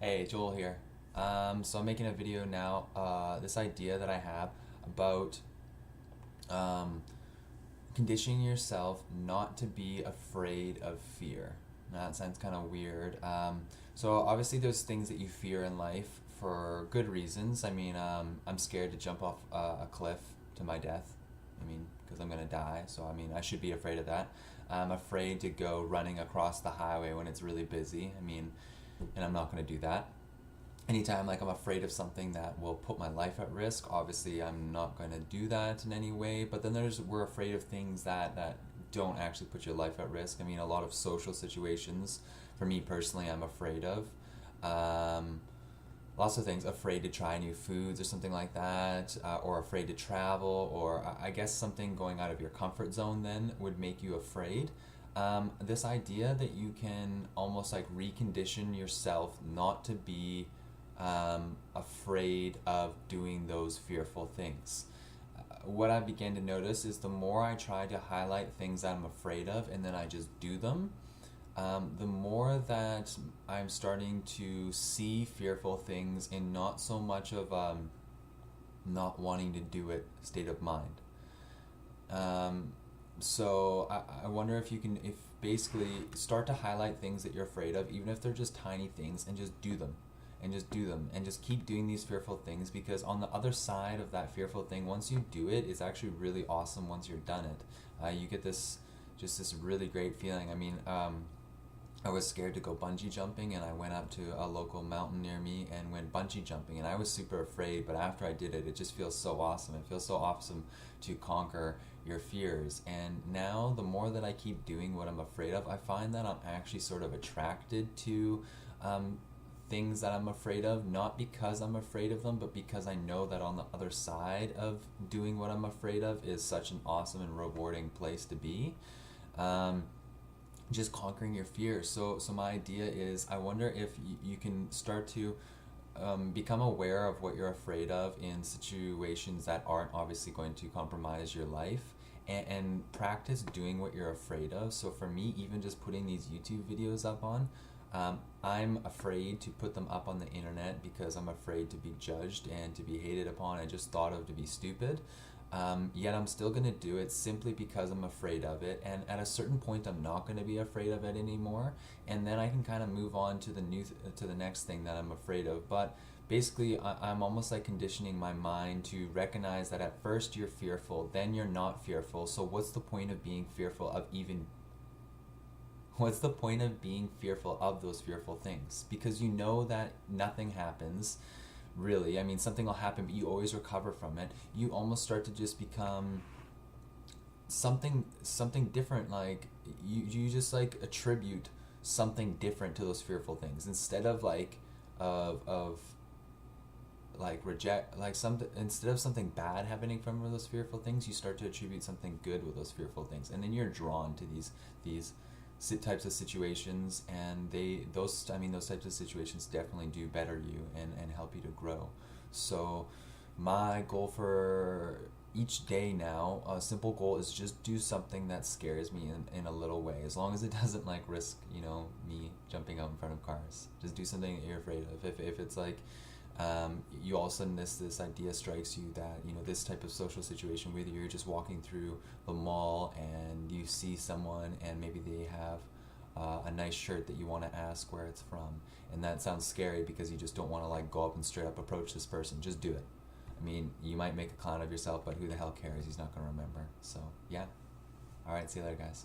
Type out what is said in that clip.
Hey, Joel here. So I'm making a video now. This idea that I have about um, conditioning yourself not to be afraid of fear. Now, that sounds kind of weird. So obviously, there's things that you fear in life for good reasons. I mean, I'm scared to jump off a cliff to my death. I mean, because I'm gonna die. So I mean, I should be afraid of that. I'm afraid to go running across the highway when it's really busy. I mean, and I'm not gonna do that. Anytime like I'm afraid of something that will put my life at risk, obviously I'm not going to do that in any way. But then we're afraid of things that don't actually put your life at risk. I mean, a lot of social situations for me personally I'm afraid of. um, Lots of things, afraid to try new foods or something like that, or afraid to travel, or I guess something going out of your comfort zone then would make you afraid. This idea that you can almost like recondition yourself not to be afraid of doing those fearful things. What I began to notice is the more I try to highlight things that I'm afraid of and then I just do them, the more that I'm starting to see fearful things in not so much of not wanting to do it state of mind. Um, so I wonder if you can, if basically start to highlight things that you're afraid of, even if they're just tiny things, and just do them. And just do them and just keep doing these fearful things, because on the other side of that fearful thing, once you do it, it's actually really awesome once you're done it. You get this really great feeling. I mean, I was scared to go bungee jumping, and I went up to a local mountain near me and went bungee jumping, and I was super afraid, but after I did it, it just feels so awesome. It feels so awesome to conquer your fears. And now the more that I keep doing what I'm afraid of, I find that I'm actually sort of attracted to um, things that I'm afraid of, not because I'm afraid of them, but because I know that on the other side of doing what I'm afraid of is such an awesome and rewarding place to be. Um, just conquering your fears. So my idea is, I wonder if you can start to become aware of what you're afraid of in situations that aren't obviously going to compromise your life, and practice doing what you're afraid of. So for me, even just putting these YouTube videos up on, I'm afraid to put them up on the internet because I'm afraid to be judged and to be hated upon and just thought of to be stupid. Yet I'm still going to do it simply because I'm afraid of it. And at a certain point, I'm not going to be afraid of it anymore. And then I can kind of move on to to the next thing that I'm afraid of. But basically, I'm almost like conditioning my mind to recognize that at first you're fearful, then you're not fearful. So what's the point of being fearful of even what's the point of being fearful of those fearful things? Because you know that nothing happens, really. I mean, something will happen, but you always recover from it. You almost start to just become something different. Like you just like attribute something different to those fearful things, instead of of like reject like something, instead of something bad happening from those fearful things, you start to attribute something good with those fearful things, and then you're drawn to these types of situations, and those types of situations definitely do better you and help you to grow. So my goal for each day now, a simple goal, is just do something that scares me in a little way, as long as it doesn't like risk, me jumping out in front of cars. Just do something that you're afraid of. If it's like you all of a sudden this idea strikes you that this type of social situation, whether you're just walking through the mall and you see someone and maybe they have a nice shirt that you want to ask where it's from, and that sounds scary because you just don't want to like go up and straight up approach this person. Just do it. I mean, you might make a clown of yourself, but who the hell cares? He's not going to remember. So yeah. All right, see you later, guys.